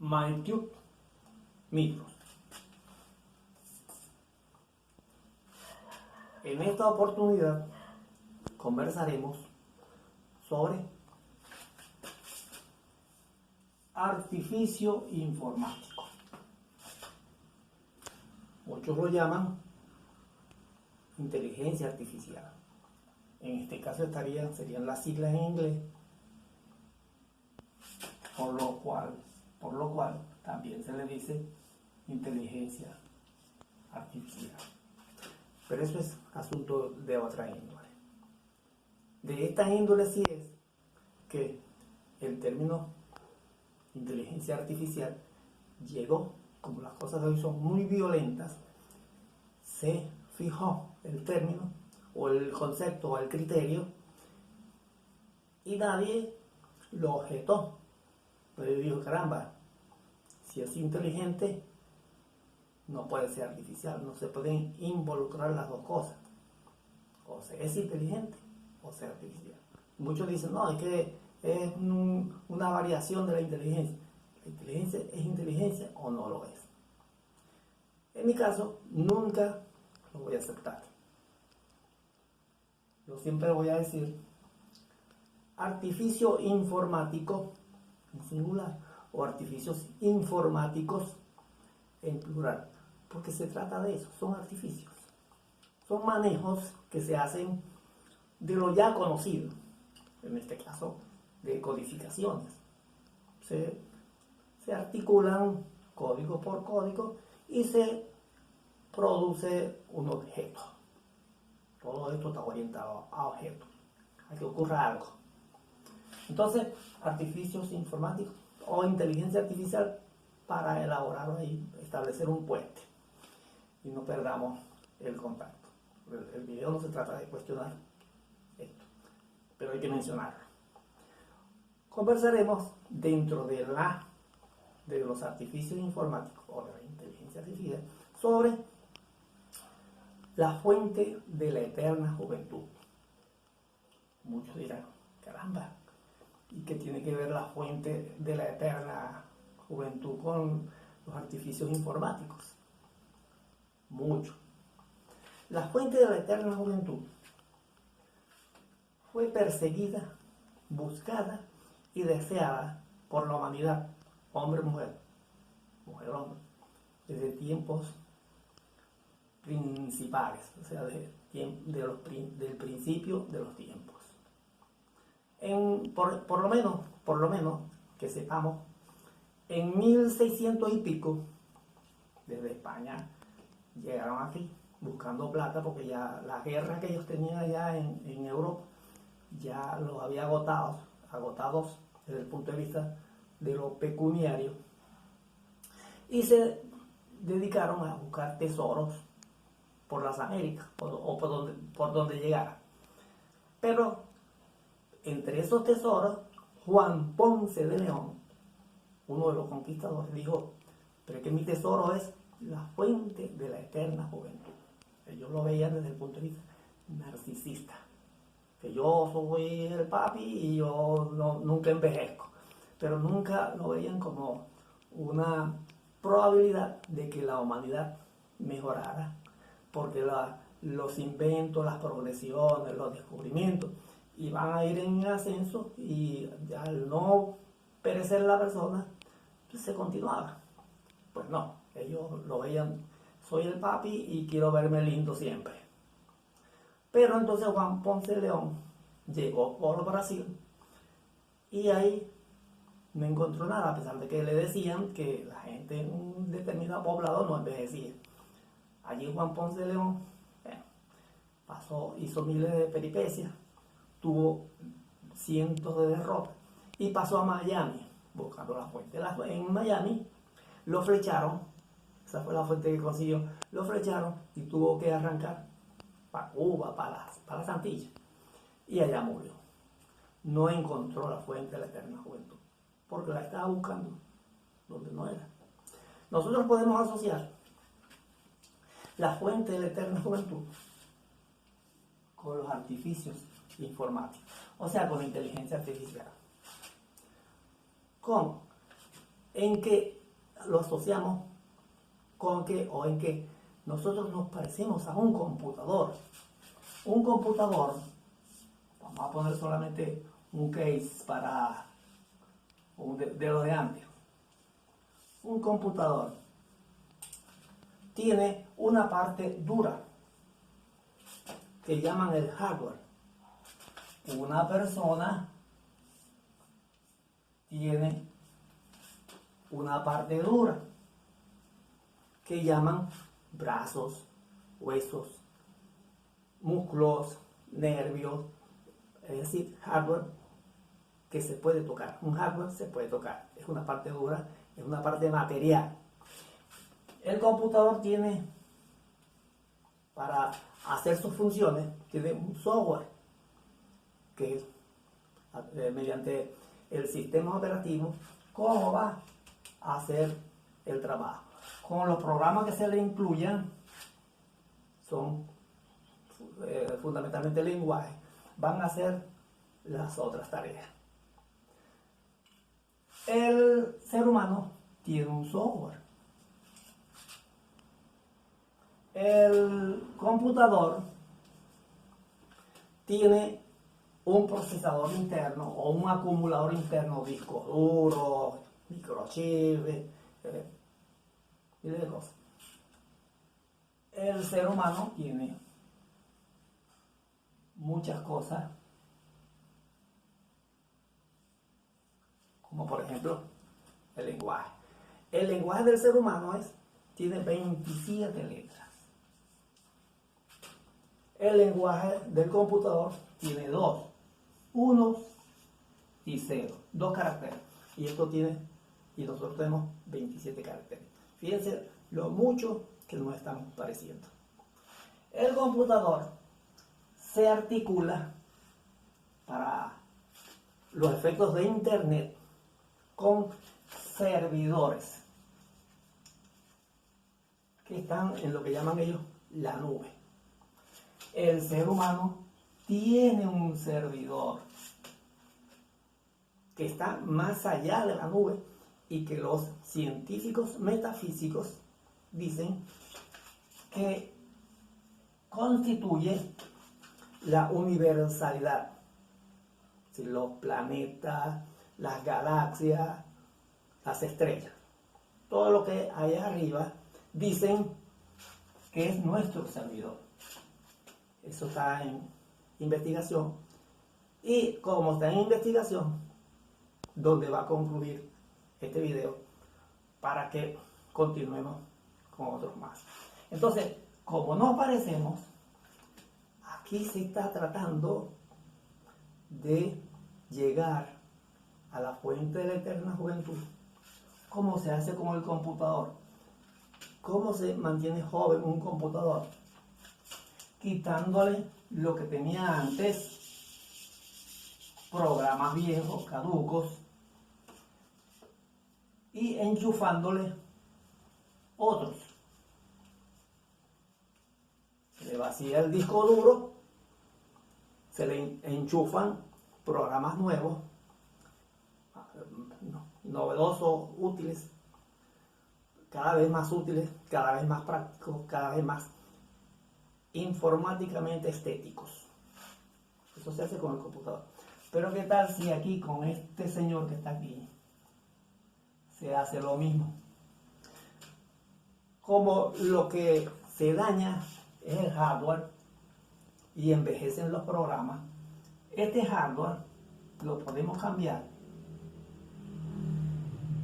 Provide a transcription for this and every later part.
MindCube Micros. En esta oportunidad conversaremos sobre artificio informático. Muchos lo llaman inteligencia artificial. En este caso serían las siglas en inglés, por lo cual también se le dice inteligencia artificial. Pero eso es asunto de otra índole. De esta índole sí es que el término inteligencia artificial llegó, como las cosas de hoy son muy violentas, se fijó el término o el concepto o el criterio y nadie lo objetó. Pero yo digo, caramba, si es inteligente no puede ser artificial, no se pueden involucrar las dos cosas, o sea, es inteligente o sea artificial. Muchos dicen, no, es que es una variación de la inteligencia. ¿La inteligencia es inteligencia o no lo es? En mi caso, nunca lo voy a aceptar. Yo siempre voy a decir artificio informático en singular o artificios informáticos en plural, porque se trata de eso, son artificios, son manejos que se hacen de lo ya conocido, en este caso de codificaciones. Se articulan código por código y se produce un objeto. Todo esto está orientado a objetos, a que ocurra algo. Entonces, artificios informáticos o inteligencia artificial para elaborar ahí, establecer un puente y no perdamos el contacto. El video no se trata de cuestionar esto, pero hay que mencionarlo. Conversaremos dentro de los artificios informáticos o de la inteligencia artificial sobre la fuente de la eterna juventud. Muchos dirán, caramba, ¿y qué tiene que ver la fuente de la eterna juventud con los artificios informáticos? Mucho. La fuente de la eterna juventud fue perseguida, buscada y deseada por la humanidad, hombre-mujer, mujer-hombre, desde tiempos principales, o sea, del principio de los tiempos. Por lo menos que sepamos, en 1600 y pico, desde España llegaron aquí buscando plata, porque ya la guerra que ellos tenían allá en Europa ya los había agotados desde el punto de vista de lo pecuniario, y se dedicaron a buscar tesoros por las Américas o por donde llegara. Pero entre esos tesoros, Juan Ponce de León, uno de los conquistadores, dijo, pero es que mi tesoro es la fuente de la eterna juventud. Ellos lo veían desde el punto de vista narcisista, que yo soy el papi y yo nunca envejezco, pero nunca lo veían como una probabilidad de que la humanidad mejorara, porque los inventos, las progresiones, los descubrimientos iban a ir en ascenso y al no perecer la persona, pues se continuaba. Pues no, ellos lo veían, soy el papi y quiero verme lindo siempre. Pero entonces Juan Ponce de León llegó por Brasil y ahí no encontró nada, a pesar de que le decían que la gente en un determinado poblado no envejecía. Allí Juan Ponce de León hizo miles de peripecias, tuvo cientos de derrotas y pasó a Miami buscando la fuente. En Miami lo flecharon, esa fue la fuente que consiguió, lo flecharon y tuvo que arrancar para Cuba, para las Antillas, y allá murió. No encontró la fuente de la eterna juventud, porque la estaba buscando donde no era. Nosotros podemos asociar la fuente de la eterna juventud con los artificios informáticos, o sea, con la inteligencia artificial, con en que lo asociamos con que o en que nosotros nos parecemos a un computador. Un computador, vamos a poner solamente un case para de lo de antes. Un computador tiene una parte dura que llaman el hardware. Una persona tiene una parte dura que llaman brazos, huesos, músculos, nervios, es decir, hardware que se puede tocar. Un hardware se puede tocar, es una parte dura, es una parte material. El computador tiene, para hacer sus funciones, tiene un software que mediante el sistema operativo, cómo va a hacer el trabajo. Con los programas que se le incluyan, son fundamentalmente lenguaje, van a hacer las otras tareas. El ser humano tiene un software. El computador tiene un procesador interno o un acumulador interno, disco duro, microchip, miles de cosas. El ser humano tiene muchas cosas, como por ejemplo el lenguaje. El lenguaje del ser humano tiene 27 letras. El lenguaje del computador tiene 2, 1 y 0, 2 caracteres. Y nosotros tenemos 27 caracteres. Fíjense lo mucho que nos estamos pareciendo. El computador se articula para los efectos de internet con servidores que están en lo que llaman ellos la nube. El ser humano tiene un servidor que está más allá de la nube y que los científicos metafísicos dicen que constituye la universalidad. Si los planetas, las galaxias, las estrellas, todo lo que hay arriba, dicen que es nuestro servidor. Eso está en investigación. Y como está en investigación, donde va a concluir este video para que continuemos con otros más. Entonces, como nos parecemos, aquí se está tratando de llegar a la fuente de la eterna juventud. ¿Cómo se hace con el computador? ¿Cómo se mantiene joven un computador? Quitándole lo que tenía antes, programas viejos, caducos, y enchufándole otros. Se le vacía el disco duro, se le enchufan programas nuevos, novedosos, útiles, cada vez más útiles, cada vez más prácticos, cada vez más informáticamente estéticos. Eso se hace con el computador. Pero ¿qué tal si aquí con este señor que está aquí se hace lo mismo? Como lo que se daña es el hardware y envejecen los programas, este hardware lo podemos cambiar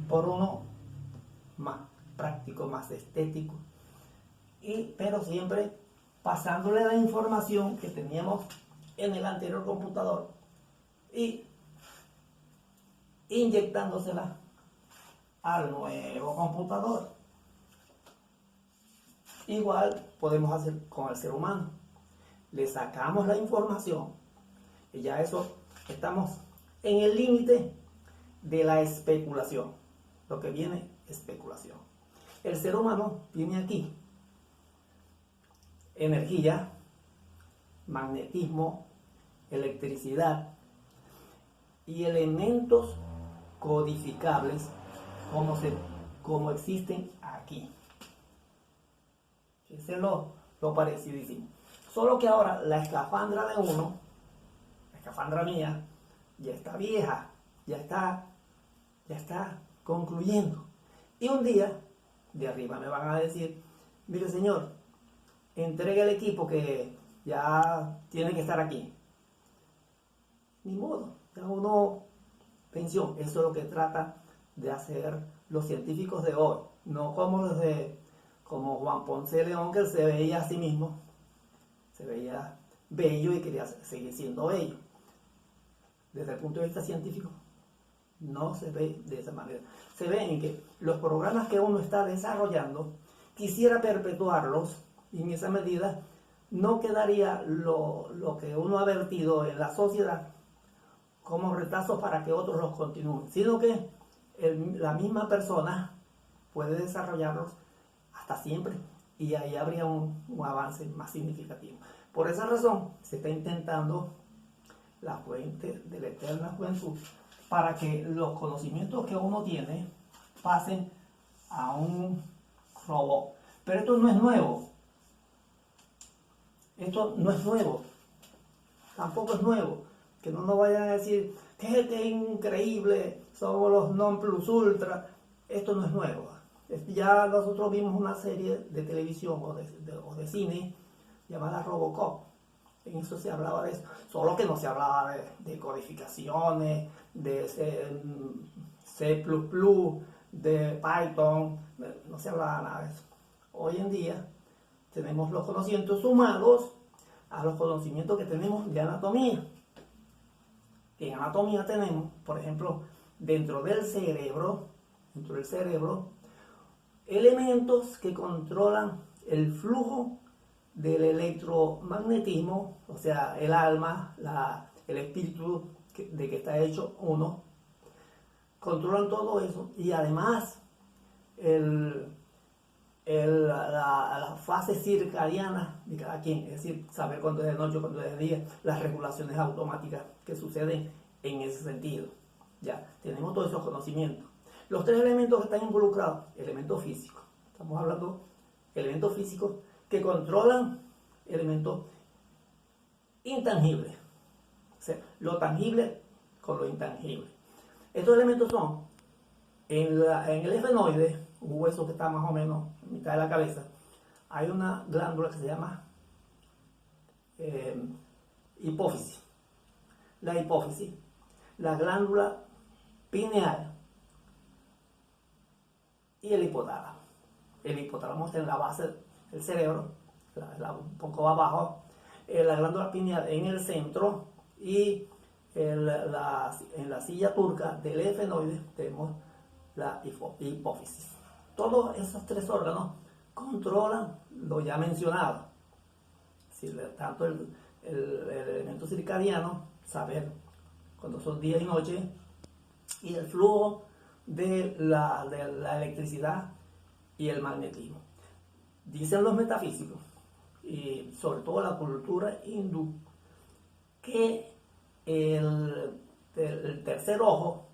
por uno más práctico, más estético, pero siempre pasándole la información que teníamos en el anterior computador y inyectándosela al nuevo computador. Igual podemos hacer con el ser humano. Le sacamos la información y ya eso estamos en el límite de la especulación. Lo que viene, especulación. El ser humano tiene aquí energía, magnetismo, electricidad y elementos codificables como existen aquí. Ese es lo parecidísimo. Solo que ahora la escafandra de uno, la escafandra mía, ya está vieja, ya está concluyendo. Y un día, de arriba me van a decir, mire señor, entregue el equipo que ya tiene que estar aquí. Ni modo, ya uno pensión. Eso es lo que trata de hacer los científicos de hoy, no como Juan Ponce de León, que él se veía a sí mismo, se veía bello y quería seguir siendo bello. Desde el punto de vista científico, no se ve de esa manera. Se ve en que los programas que uno está desarrollando, quisiera perpetuarlos, y en esa medida no quedaría lo que uno ha vertido en la sociedad como retazos para que otros los continúen, sino que la misma persona puede desarrollarlos hasta siempre, y ahí habría un avance más significativo. Por esa razón se está intentando la fuente de la eterna juventud, para que los conocimientos que uno tiene pasen a un robot. Pero esto no es nuevo. Esto no es nuevo. Tampoco es nuevo. Que no nos vayan a decir que es increíble, somos los non plus ultra. Esto no es nuevo. Ya nosotros vimos una serie de televisión o de cine llamada Robocop. En eso se hablaba de eso, solo que no se hablaba de codificaciones, de C++, de Python, no se hablaba nada de eso. Hoy en día tenemos los conocimientos sumados a los conocimientos que tenemos de anatomía. En anatomía tenemos, por ejemplo, dentro del cerebro, elementos que controlan el flujo del electromagnetismo, o sea, el alma, el espíritu de que está hecho uno, controlan todo eso, y además la fase circadiana de cada quien, es decir, saber cuándo es de noche, cuándo es de día, las regulaciones automáticas que suceden en ese sentido. Ya, tenemos todos esos conocimientos. Los tres elementos que están involucrados, elementos físicos, estamos hablando de elementos físicos que controlan elementos intangibles, o sea, lo tangible con lo intangible. Estos elementos son, en el esfenoide, un hueso que está más o menos en mitad de la cabeza, hay una glándula que se llama hipófisis. La hipófisis, la glándula pineal y el hipotálamo. El hipotálamo está en la base del cerebro, un poco abajo, la glándula pineal en el centro, y en la silla turca del efenoide tenemos la hipófisis. Todos esos tres órganos controlan lo ya mencionado. Tanto el elemento circadiano, saber cuando son día y noche, y el flujo de la electricidad y el magnetismo. Dicen los metafísicos, y sobre todo la cultura hindú, que el tercer ojo,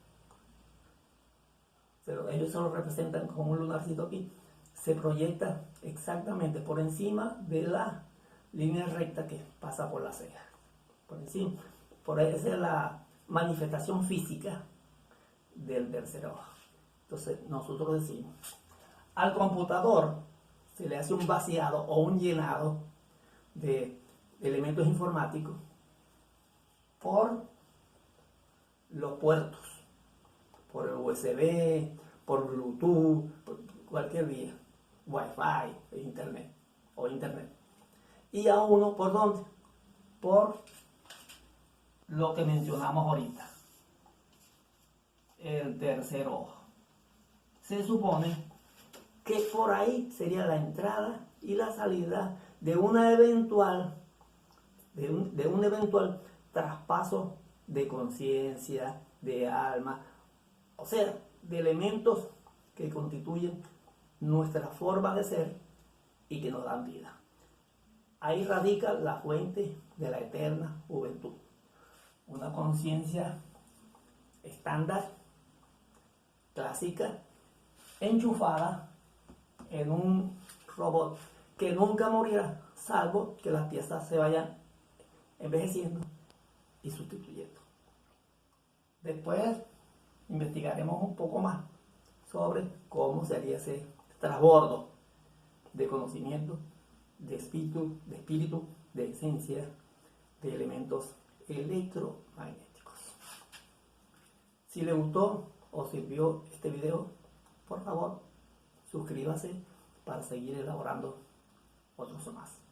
ellos se lo representan como un lunarcito aquí, se proyecta exactamente por encima de la línea recta que pasa por la ceja. Por encima. Por esa es la manifestación física del tercer ojo. Entonces nosotros decimos, al computador se le hace un vaciado o un llenado de elementos informáticos por los puertos, por el USB, por Bluetooth, por cualquier vía, Wi-Fi, internet. Y a uno, ¿por dónde? Por lo que mencionamos ahorita, el tercer ojo. Se supone que por ahí sería la entrada y la salida de un eventual traspaso de conciencia, de alma, o sea, de elementos que constituyen nuestra forma de ser y que nos dan vida. Ahí radica la fuente de la eterna juventud. Una conciencia estándar, clásica, enchufada en un robot que nunca morirá, salvo que las piezas se vayan envejeciendo y sustituyendo. Después investigaremos un poco más sobre cómo se haría ese transbordo de conocimiento, de espíritu, de esencia, de elementos electromagnéticos. Si le gustó o sirvió este video, por favor, suscríbase para seguir elaborando otros más.